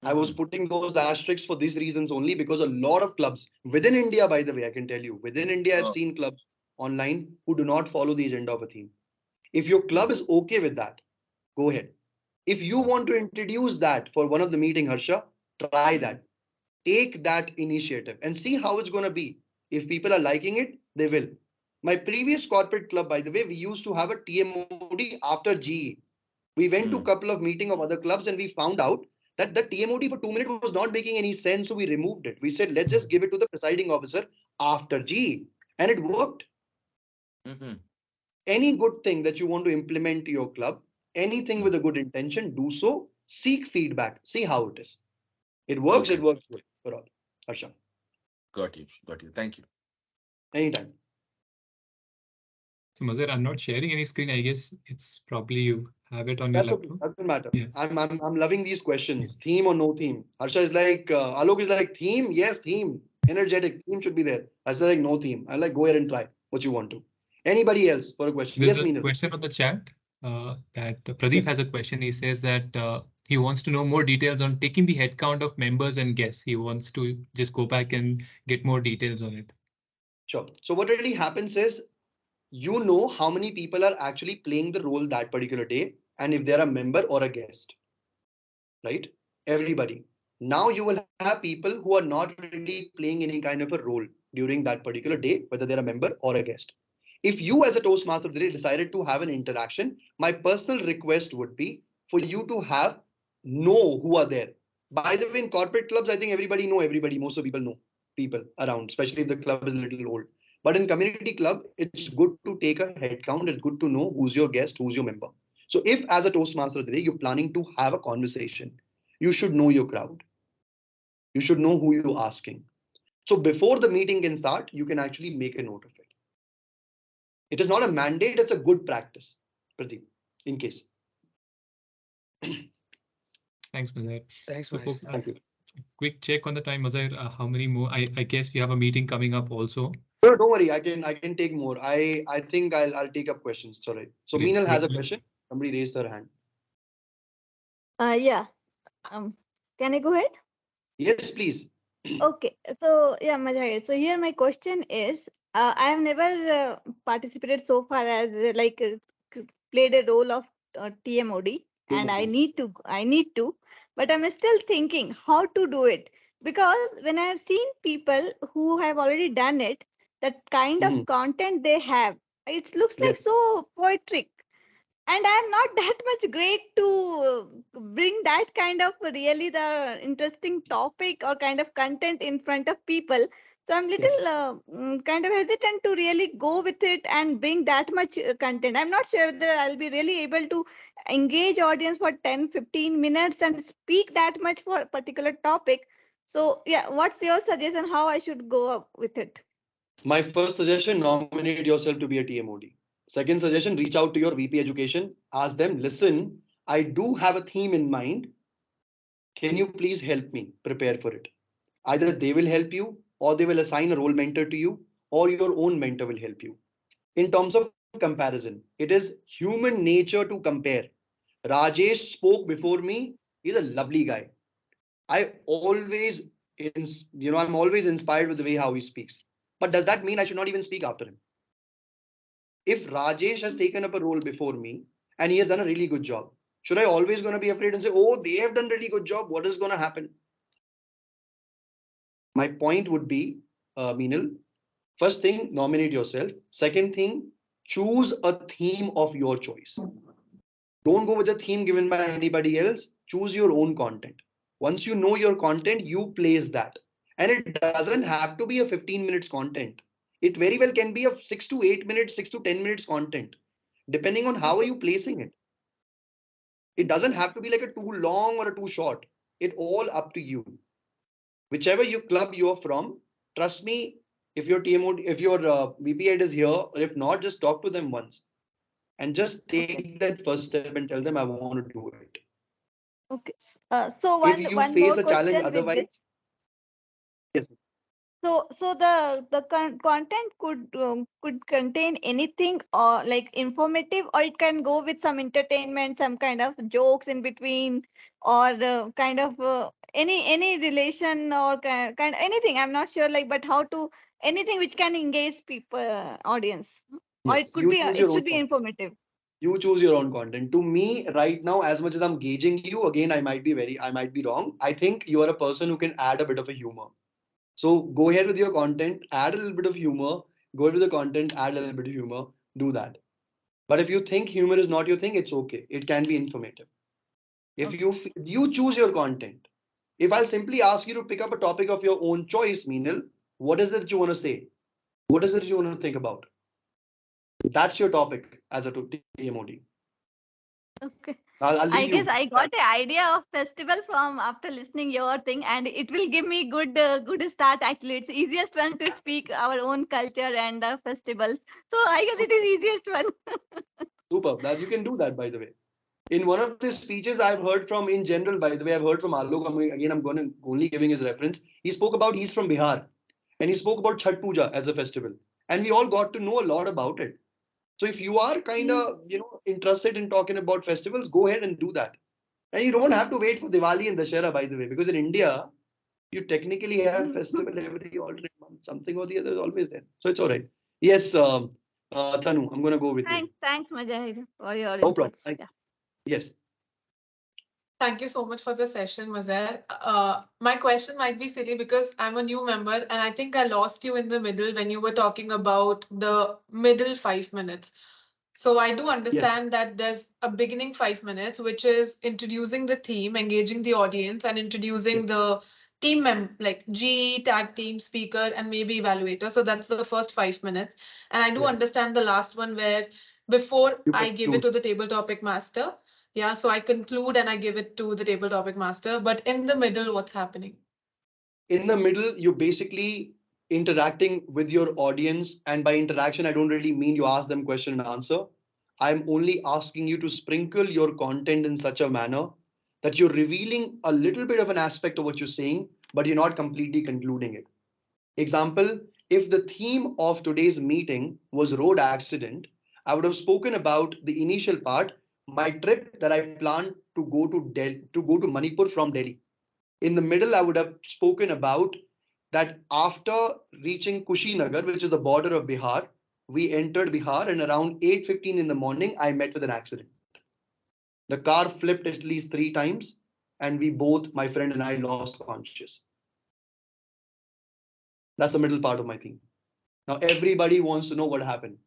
I was putting those asterisks for these reasons only because a lot of clubs within India, by the way, I can tell you, within India, I've seen clubs online who do not follow the agenda of a theme. If your club is okay with that, go ahead. If you want to introduce that for one of the meeting, Harsha, try that. Take that initiative and see how it's going to be. If people are liking it, they will. My previous corporate club, by the way, we used to have a TMoD after GE. We went to a couple of meetings of other clubs and we found out that the TMoD for 2 minutes was not making any sense. So we removed it. We said, let's just give it to the presiding officer after GE. And it worked. Any good thing that you want to implement to your club, anything with a good intention, do so. Seek feedback. See how it is. It works, it works good. for all. Harsha. Got you. Got you. Thank you. Anytime. So Mazhar, I'm not sharing any screen. I guess it's probably you have it on your That's okay. laptop. Doesn't matter. Yeah. I'm loving these questions. Theme or no theme? Harsha is like, Alok is like, theme? Yes, theme. Energetic. Theme should be there. Harsha is like, no theme. I like, go ahead and try what you want to. Anybody else for a question? There's Yes, a Meenal. question on the chat that Pradeep Yes. has a question. He says that he wants to know more details on taking the head count of members and guests. He wants to just go back and get more details on it. Sure. So what really happens is, you know how many people are actually playing the role that particular day, and if they're a member or a guest, right? Everybody. Now you will have people who are not really playing any kind of a role during that particular day, whether they're a member or a guest. If you as a Toastmaster today decided to have an interaction, my personal request would be for you to know who are there. By the way, in corporate clubs, I think everybody know everybody. Most of people know people around, especially if the club is a little old. But in community club, it's good to take a head count. It's good to know who's your guest, who's your member. So if as a Toastmaster today, you're planning to have a conversation, you should know your crowd. You should know who you're asking. So before the meeting can start, you can actually make a note of it. It is not a mandate, it's a good practice, Pradeep, in case. Thanks, Mazhar. Thanks, So Mahesh. folks, Thank you. quick check on the time, Mazhar. How many more? I guess you have a meeting coming up also. No, don't worry. I can take more. I think I'll take up questions. Sorry. So Great. Meenal has a question. Somebody raised their hand. Yeah. Can I go ahead? Yes, please. Okay. So yeah, Majahir. So here my question is, I have never participated so far as played a role of TMoD, and I need to, but I'm still thinking how to do it, because when I have seen people who have already done it, that kind of content they have, it looks like Yes. so poetic. And I'm not that much great to bring that kind of really the interesting topic or kind of content in front of people. So I'm little kind of hesitant to really go with it and bring that much content. I'm not sure that I'll be really able to engage audience for 10-15 minutes and speak that much for a particular topic. So yeah, what's your suggestion how I should go up with it? My first suggestion, nominate yourself to be a TMoD. Second suggestion, reach out to your VP education. Ask them, listen, I do have a theme in mind. Can you please help me prepare for it? Either they will help you, or they will assign a role mentor to you, or your own mentor will help you. In terms of comparison, it is human nature to compare. Rajesh spoke before me. He's a lovely guy. I always, I'm always inspired with the way how he speaks. But does that mean I should not even speak after him? If Rajesh has taken up a role before me and he has done a really good job, should I always going to be afraid and say, oh, they have done really good job, what is going to happen? My point would be, Meenal, first thing, nominate yourself. Second thing, choose a theme of your choice. Don't go with the theme given by anybody else. Choose your own content. Once you know your content, you place that. And it doesn't have to be a 15 minutes content. It very well can be a 6 to 8 minutes, 6 to 10 minutes content, depending on how are you placing it. It doesn't have to be like a too long or a too short. It all up to you. Whichever club you're from, trust me, if your TMoD, if your VP head is here, or if not, just talk to them once and just take that first step and tell them I want to do it. Okay. So If you one face more a challenge question with this. otherwise, yes. So the content could contain anything or like informative, or it can go with some entertainment, some kind of jokes in between, or kind of any relation or kind anything. I'm not sure, like, but how to anything which can engage people audience, or Yes, it could you be choose it your own should be content. informative. You choose your own content. To me, right now, as much as I'm gauging you, again, I might be wrong. I think you are a person who can add a bit of a humor. So go ahead with your content, add a little bit of humor, go ahead with the content, add a little bit of humor, do that. But if you think humor is not your thing, it's okay. It can be informative. If you choose your content. If I'll simply ask you to pick up a topic of your own choice, Meenal, what is it that you want to say? What is it you want to think about? That's your topic as a TMoD. Okay. I'll I leave guess you. I got an idea of festival from after listening your thing, and it will give me good start. Actually, it's easiest one to speak our own culture and festivals. So I guess it is easiest one. Superb. That you can do that, by the way. In one of the speeches I've heard from in general, by the way, I've heard from Alok. Again, I'm going to only giving his reference. He spoke about he's from Bihar, and he spoke about Chhat Puja as a festival, and we all got to know a lot about it. So if you are kind of interested in talking about festivals, go ahead and do that. And you don't have to wait for Diwali and Dashera, by the way, because in India you technically have festival every alternate month. Something or the other is always there. So it's all right. Yes, Tanu, I'm going to go with you. Thanks, Mazahir, for your No problem. inputs. Yeah. Yes. Thank you so much for the session, Mazahir. My question might be silly because I'm a new member and I think I lost you in the middle when you were talking about the middle 5 minutes. So I do understand that there's a beginning 5 minutes, which is introducing the theme, engaging the audience, and introducing the team like G, tag team, speaker, and maybe evaluator. So that's the first 5 minutes. And I do understand the last one where before I give it to the table topic master. Yeah, so I conclude and I give it to the table topic master. But in the middle, what's happening? In the middle, you're basically interacting with your audience. And by interaction, I don't really mean you ask them question and answer. I'm only asking you to sprinkle your content in such a manner that you're revealing a little bit of an aspect of what you're saying, but you're not completely concluding it. Example, if the theme of today's meeting was road accident, I would have spoken about the initial part, my trip that I planned to go to Delhi, to go to Manipur from Delhi. In the middle, I would have spoken about that after reaching Kushinagar, which is the border of Bihar, we entered Bihar and around 8:15 in the morning, I met with an accident. The car flipped at least 3 times and we both, my friend and I, lost conscious. That's the middle part of my theme. Now everybody wants to know what happened.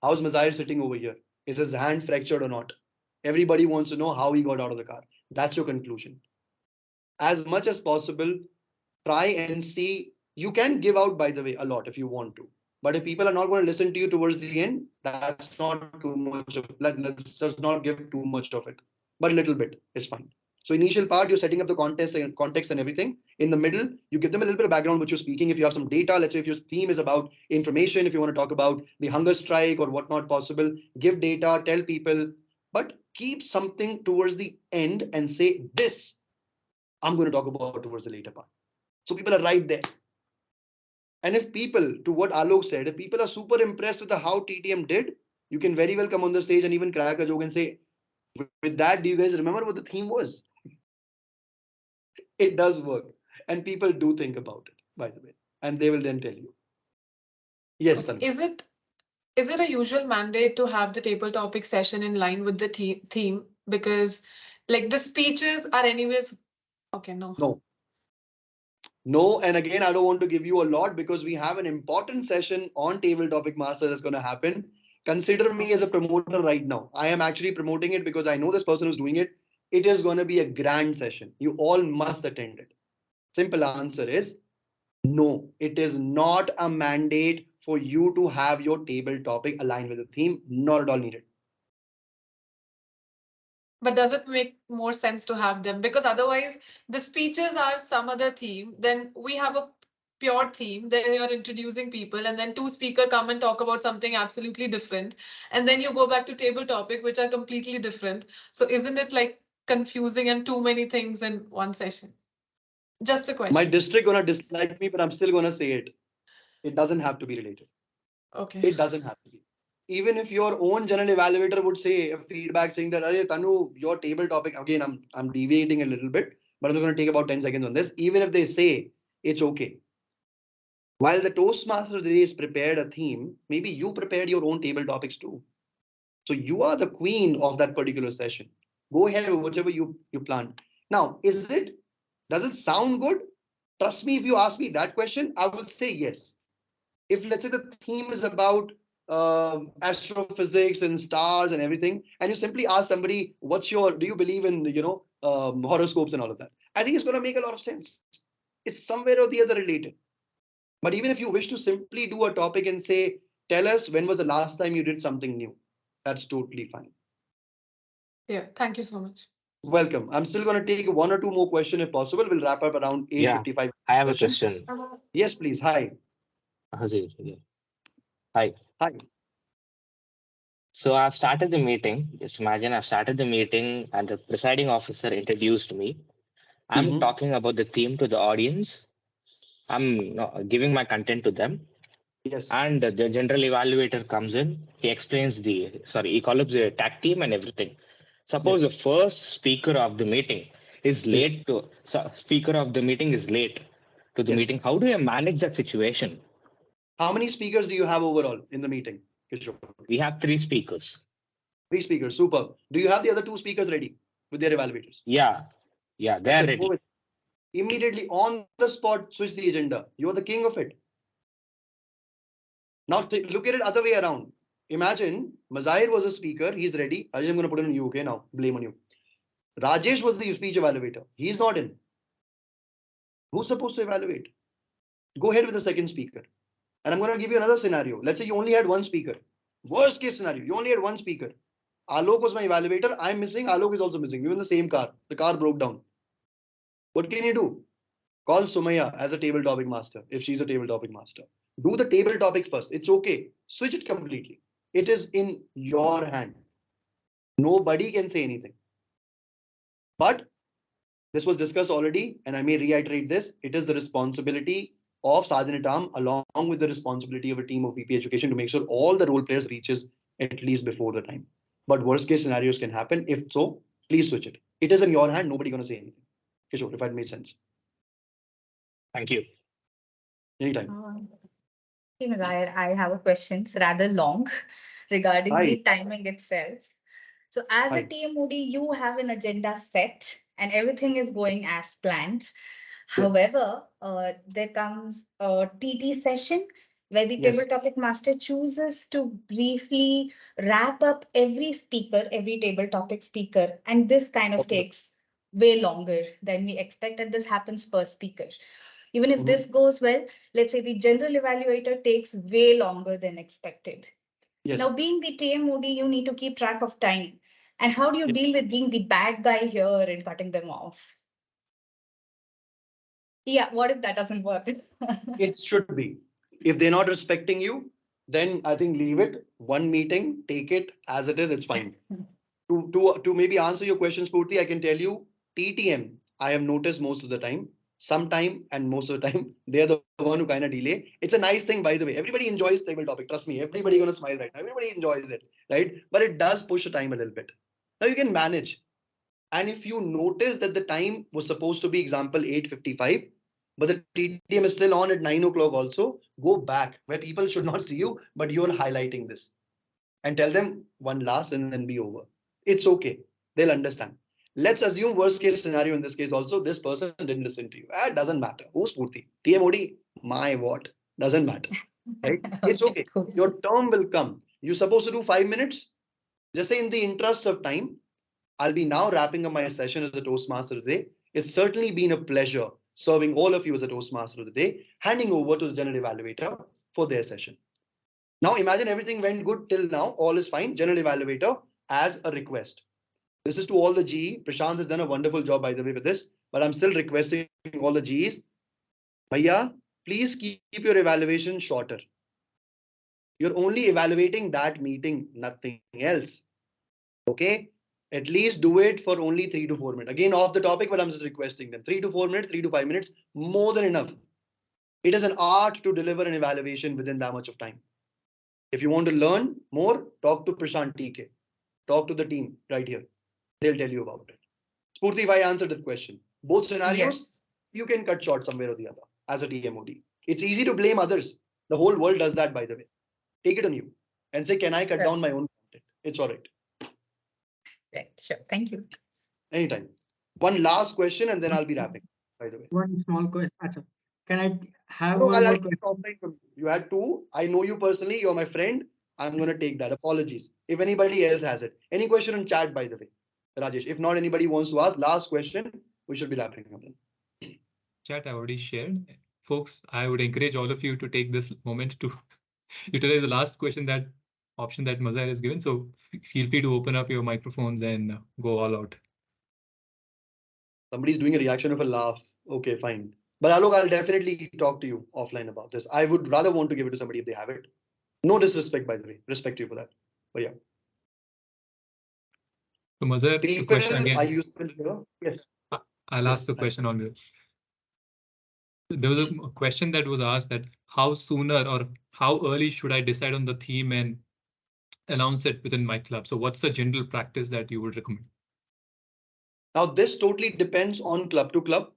How's Mazahir sitting over here? Is his hand fractured or not? Everybody wants to know how he got out of the car. That's your conclusion. As much as possible, try and see. You can give out, by the way, a lot if you want to. But if people are not going to listen to you towards the end, that's not too much of it. Let's just not give too much of it. But a little bit is fine. So initial part, you're setting up the context and everything. In the middle, you give them a little bit of background what you're speaking. If you have some data, let's say if your theme is about information, if you want to talk about the hunger strike or whatnot possible, give data, tell people, but keep something towards the end and say this I'm going to talk about towards the later part. So people are right there. And if people, to what Alok said, if people are super impressed with how TTM did, you can very well come on the stage and even crack a joke and say, with that, do you guys remember what the theme was? It does work. And people do think about it, by the way. And they will then tell you. Yes, Tanu. Is it a usual mandate to have the table topic session in line with the theme? Because like the speeches are anyways, okay, no. No, and again, I don't want to give you a lot because we have an important session on Table Topic Master that's going to happen. Consider me as a promoter right now. I am actually promoting it because I know this person who's doing it. It is going to be a grand session. You all must attend it. Simple answer is no. It is not a mandate for you to have your table topic aligned with the theme. Not at all needed. But does it make more sense to have them? Because otherwise the speeches are some other theme. Then we have a pure theme. Then you're introducing people and then two speakers come and talk about something absolutely different. And then you go back to table topic, which are completely different. So isn't it like confusing and too many things in one session? Just a question. My district gonna dislike me, but I'm still gonna say it. It doesn't have to be related. Okay. It doesn't have to be. Even if your own general evaluator would say a feedback saying that, Tanu, your table topic, again, I'm deviating a little bit, but I'm going to take about 10 seconds on this. Even if they say it's okay. While the Toastmaster is prepared a theme, maybe you prepared your own table topics too. So you are the queen of that particular session. Go ahead with whatever you plan. Now, does it sound good? Trust me, if you ask me that question, I will say yes. If let's say the theme is about astrophysics and stars and everything, and you simply ask somebody, do you believe in, horoscopes and all of that? I think it's going to make a lot of sense. It's somewhere or the other related. But even if you wish to simply do a topic and say, tell us when was the last time you did something new, that's totally fine. Yeah, thank you so much. Welcome. I'm still going to take one or two more questions if possible. We'll wrap up around 8:55. I have a session. question. Yes, please. Hi. Hazir, yeah. Hi. Hi. So I've started the meeting. Just imagine I've started the meeting and the presiding officer introduced me. I'm talking about the theme to the audience. I'm giving my content to them. Yes. And the general evaluator comes in. He explains he calls up the tag team and everything. Suppose the first speaker of the meeting is late to speaker of the meeting is late to the meeting. How do you manage that situation? How many speakers do you have overall in the meeting, Kishore? We have 3 speakers. 3 speakers. Super. Do you have the other 2 speakers ready with their evaluators? Yeah, they are ready. Immediately on the spot, switch the agenda. You're the king of it. Now look at it other way around. Imagine Mazahir was a speaker. He's ready. I'm going to put it on you. Okay, now blame on you. Rajesh was the speech evaluator. He's not in. Who's supposed to evaluate? Go ahead with the second speaker. And I'm going to give you another scenario. Let's say you only had 1 speaker. Worst case scenario, you only had 1 speaker. Alok was my evaluator. I'm missing. Alok is also missing. We were in the same car. The car broke down. What can you do? Call Sumaya as a table topic master if she's a table topic master. Do the table topic first. It's okay. Switch it completely. It is in your hand. Nobody can say anything. But this was discussed already, and I may reiterate this. It is the responsibility of 𝗧𝗠𝗢𝗵𝗶 along with the responsibility of a team of VP Education to make sure all the role players reaches at least before the time. But worst case scenarios can happen. If so, please switch it. It is in your hand. Nobody going to say anything. Kishore, if that made sense. Thank you. Anytime. I have a question. It's rather long regarding the timing itself. So as a TMoD, you have an agenda set and everything is going as planned. However, there comes a TT session where the table topic master chooses to briefly wrap up every speaker, every table topic speaker. And this kind of takes way longer than we expected. This happens per speaker. Even if this goes well, let's say the general evaluator takes way longer than expected. Now, being the TMoD, you need to keep track of time. And how do you deal with being the bad guy here and cutting them off? Yeah, what if that doesn't work? It should be. If they're not respecting you, then I think leave it. 1 meeting, take it as it is, it's fine. To maybe answer your questions, Purti, I can tell you, TTM, I have noticed most of the time, sometime and most of the time, they're the one who kind of delay. It's a nice thing, by the way. Everybody enjoys table topic. Trust me, everybody gonna smile right now. Everybody enjoys it, right? But it does push the time a little bit. Now you can manage. And if you notice that the time was supposed to be example 8:55, but the TTM is still on at 9 o'clock also, go back where people should not see you, but you're highlighting this and tell them one last and then be over. It's okay. They'll understand. Let's assume worst case scenario in this case also, this person didn't listen to you. It doesn't matter. Who's Purti? TMoD, my what? Doesn't matter. Right? It's okay. Your term will come. You're supposed to do 5 minutes. Just say in the interest of time, I'll be now wrapping up my session as a Toastmaster today. It's certainly been a pleasure serving all of you as a Toastmaster of the day, handing over to the general evaluator for their session. Now imagine everything went good till now, all is fine. General evaluator as a request. This is to all the GE. Prashant has done a wonderful job, by the way, with this, but I'm still requesting all the GEs. Bhaiya, please keep your evaluation shorter. You're only evaluating that meeting, nothing else. Okay? At least do it for only 3 to 4 minutes. Again, off the topic, but I'm just requesting them. 3 to 4 minutes, 3 to 5 minutes, more than enough. It is an art to deliver an evaluation within that much of time. If you want to learn more, talk to Prashant TK. Talk to the team right here. They'll tell you about it. Spurti, if I answered that question, both scenarios, you can cut short somewhere or the other as a TMoD. It's easy to blame others. The whole world does that, by the way. Take it on you and say, can I cut down my own content? It's all right. Right, sure. Thank you. Anytime. One last question and then I'll be wrapping, by the way. One small question. Can I have one more question? You had 2. I know you personally. You're my friend. I'm going to take that. Apologies. If anybody else has it. Any question in chat, by the way, Rajesh. If not, anybody wants to ask, last question, we should be wrapping up then. Chat I already shared. Folks, I would encourage all of you to take this moment to utilize the last question that option that Mazahir has given. So feel free to open up your microphones and go all out. Somebody's doing a reaction of a laugh. Okay, fine. But Alok, I'll definitely talk to you offline about this. I would rather want to give it to somebody if they have it. No disrespect, by the way. Respect you for that. But yeah. So Mazahir, the question again. Are you still here? Yes. I'll ask the question on you. There was a question that was asked that how sooner or how early should I decide on the theme and announce it within my club? So what's the general practice that you would recommend? Now, this totally depends on club to club.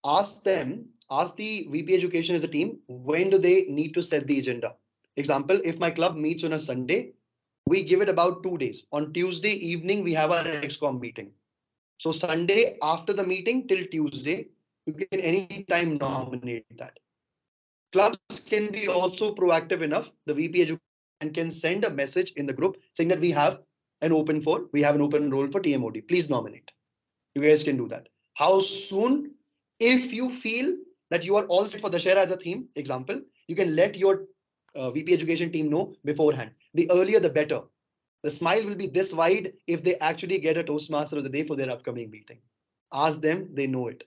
Ask the VP Education as a team, when do they need to set the agenda? Example, if my club meets on a Sunday, we give it about 2 days. On Tuesday evening, we have our XCOM meeting. So Sunday after the meeting till Tuesday, you can anytime nominate that. Clubs can be also proactive enough. The VP Education can send a message in the group saying that we have an open role for TMoD. Please nominate. You guys can do that. How soon? If you feel that you are all set for Dussehra as a theme, example, you can let your VP Education team know beforehand. The earlier, the better. The smile will be this wide if they actually get a Toastmaster of the day for their upcoming meeting. Ask them, they know it.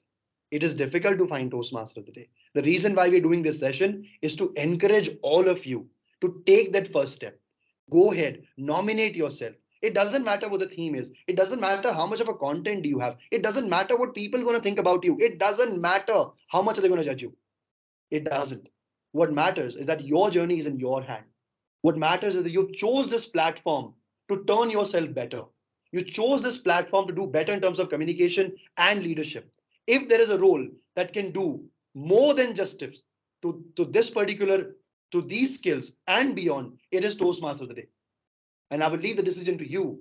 It is difficult to find Toastmaster of the day. The reason why we're doing this session is to encourage all of you to take that first step. Go ahead, nominate yourself. It doesn't matter what the theme is. It doesn't matter how much of a content do you have. It doesn't matter what people are going to think about you. It doesn't matter how much they're going to judge you. It doesn't. What matters is that your journey is in your hand. What matters is that you chose this platform to turn yourself better. You chose this platform to do better in terms of communication and leadership. If there is a role that can do more than just tips to these skills and beyond, it is Toastmaster of the day. And I would leave the decision to you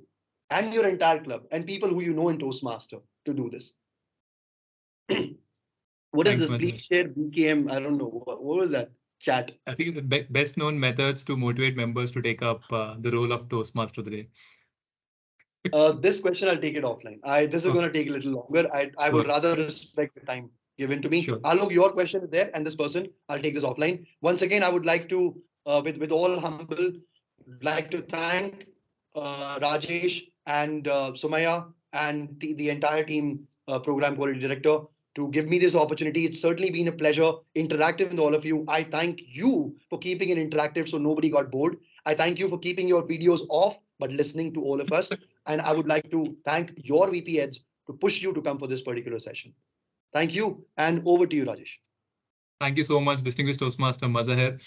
and your entire club and people who you know in Toastmaster to do this. What is this? Please share BKM. I don't know. What was that? Chat. I think the best known methods to motivate members to take up the role of Toastmaster of the day. This question, I'll take it offline. This is going to take a little longer. I would rather respect the time given to me. Sure. Alok, your question is there, and this person, I'll take this offline. Once again, I would like to, with all humble, like to thank Rajesh and Sumaya and the entire team, program quality director, to give me this opportunity. It's certainly been a pleasure interacting with all of you. I thank you for keeping it interactive so nobody got bored. I thank you for keeping your videos off but listening to all of us. And I would like to thank your VP heads to push you to come for this particular session. Thank you, and over to you, Rajesh. Thank you so much, distinguished Toastmaster Mazahir.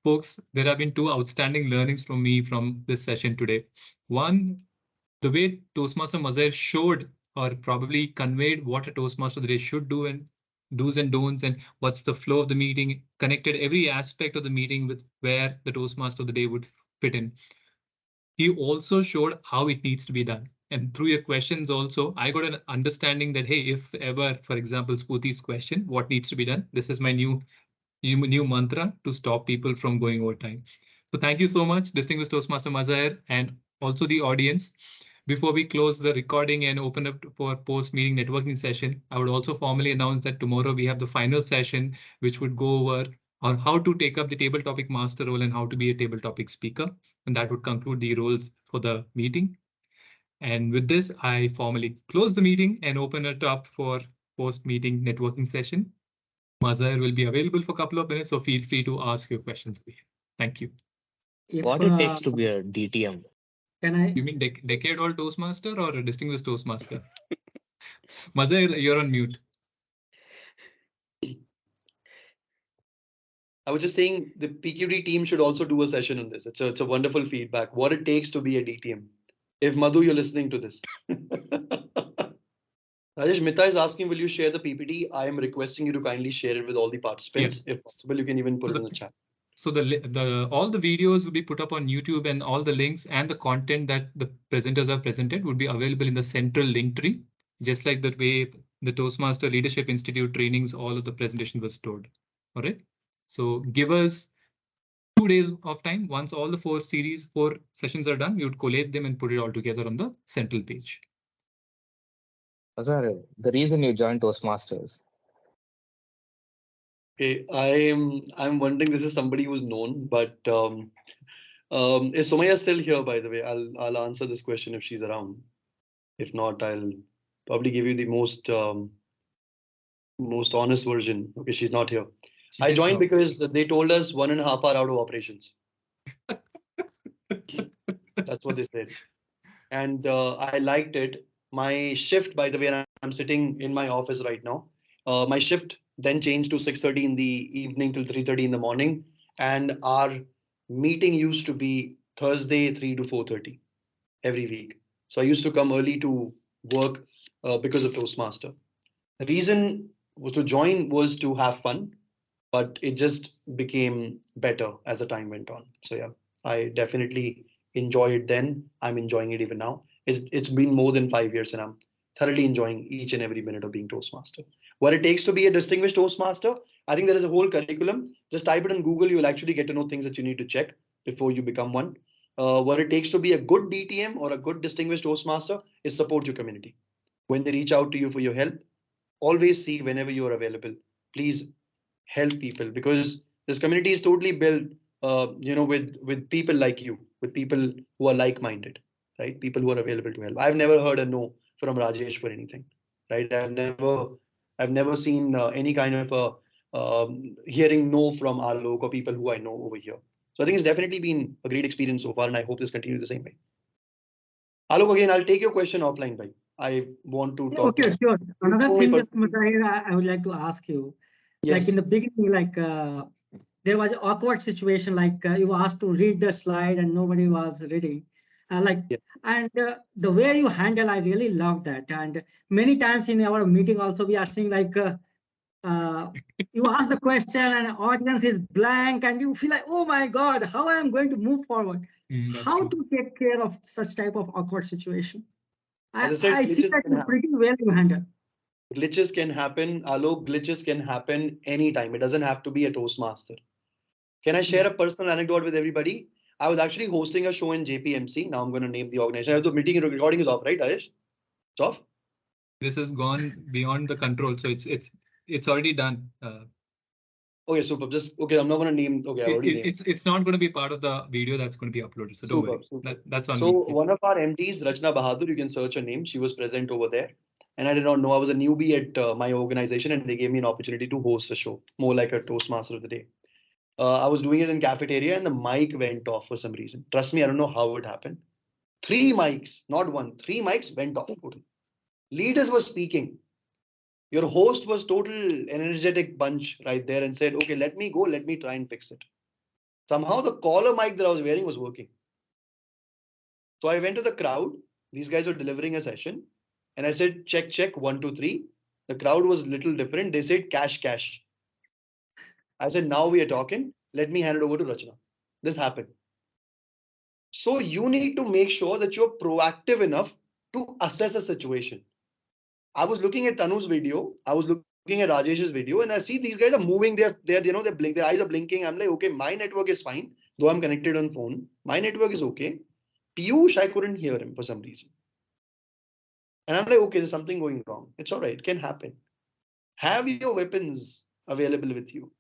Folks, there have been two outstanding learnings from me from this session today. One, the way Toastmaster Mazahir showed or probably conveyed what a Toastmaster of the day should do and do's and don'ts and what's the flow of the meeting, connected every aspect of the meeting with where the Toastmaster of the day would fit in. He also showed how it needs to be done. And through your questions also, I got an understanding that, hey, if ever, for example, Spooti's question, what needs to be done? This is my new mantra to stop people from going over time. So thank you so much, distinguished Toastmaster Mazahir, and also the audience. Before we close the recording and open up for post-meeting networking session, I would also formally announce that tomorrow we have the final session, which would go over on how to take up the table topic master role and how to be a table topic speaker. And that would conclude the roles for the meeting. And with this, I formally close the meeting and open it up for post-meeting networking session. Mazahir will be available for a couple of minutes, so feel free to ask your questions. Thank you. What it takes to be a DTM? Can I? You mean decade-old Toastmaster or a distinguished Toastmaster? Mazahir, you're on mute. I was just saying the PQD team should also do a session on this. It's a wonderful feedback. What it takes to be a DTM. If Madhu, you're listening to this. Rajesh, Mita is asking, will you share the PPT? I am requesting you to kindly share it with all the participants. Yeah. If possible, you can even put it in the chat. So all the videos will be put up on YouTube, and all the links and the content that the presenters have presented would be available in the central link tree, just like the way the Toastmaster Leadership Institute trainings, all of the presentation was stored. All right. So give us 2 days of time. Once all the 4 sessions are done, we would collate them and put it all together on the central page. The reason you joined Toastmasters. Okay, I'm wondering, this is somebody who's known, but Is Somaya still here, by the way? I'll answer this question if she's around. If not, I'll probably give you the most honest version. Okay, she's not here. I joined because they told us 1.5 hour out of operations. That's what they said. And I liked it. My shift, by the way, and I'm sitting in my office right now. My shift then changed to 6:30 in the evening till 3:30 in the morning. And our meeting used to be Thursday, 3 to 4:30 every week. So I used to come early to work because of Toastmaster. The reason to join was to have fun, but it just became better as the time went on. So yeah, I definitely enjoy it then. I'm enjoying it even now. It's been more than 5 years and I'm thoroughly enjoying each and every minute of being Toastmaster. What it takes to be a distinguished Toastmaster, I think there is a whole curriculum. Just type it in Google, you'll actually get to know things that you need to check before you become one. What it takes to be a good DTM or a good distinguished Toastmaster is support your community. When they reach out to you for your help, always see whenever you are available. Please help people, because this community is totally built, with people like you, with people who are like-minded, right? People who are available to help. I've never heard a no from Rajesh for anything, right? I've never seen any kind of hearing no from Alok or people who I know over here. So I think it's definitely been a great experience so far, and I hope this continues the same way. Alok, again, I'll take your question offline, bhai. I want to talk. Okay, sure. Another thing is, I would like to ask you, Yes. like in the beginning, there was an awkward situation, you were asked to read the slide and nobody was reading. And the way you handle, I really love that. And many times in our meeting also, we are seeing you ask the question and audience is blank and you feel like, oh my God, how I am going to move forward? How to take care of such type of awkward situation? I see that you pretty well you handle. Glitches can happen, Alok. Glitches can happen anytime. It doesn't have to be a Toastmaster. Can I share a personal anecdote with everybody? I was actually hosting a show in JPMC. Now I'm going to name the organization. The meeting recording is off, right, Ayesh? It's off? This has gone beyond the control, so it's already done. Okay, super. Okay, I'm not going to name. Okay, I already named. It's not going to be part of the video that's going to be uploaded. So don't worry. That's on me. So one of our MDs, Rachna Bahadur, you can search her name. She was present over there. And I did not know. I was a newbie at my organization and they gave me an opportunity to host a show, more like a Toastmaster of the day. I was doing it in cafeteria and the mic went off for some reason. Trust me, I don't know how it happened. 3 mics, not one, 3 mics went off. Leaders were speaking. Your host was total energetic bunch right there and said, okay, let me go, let me try and fix it. Somehow the collar mic that I was wearing was working. So I went to the crowd. These guys were delivering a session. And I said, check, check, 1, 2, 3. The crowd was a little different. They said, cash, cash. I said, now we are talking. Let me hand it over to Rachna. This happened. So you need to make sure that you're proactive enough to assess a situation. I was looking at Tanu's video. I was looking at Rajesh's video, and I see these guys are moving. Their eyes are blinking. I'm like, okay, my network is fine, though I'm connected on phone. My network is okay. Piyush, I couldn't hear him for some reason. And I'm like, okay, there's something going wrong. It's all right. It can happen. Have your weapons available with you.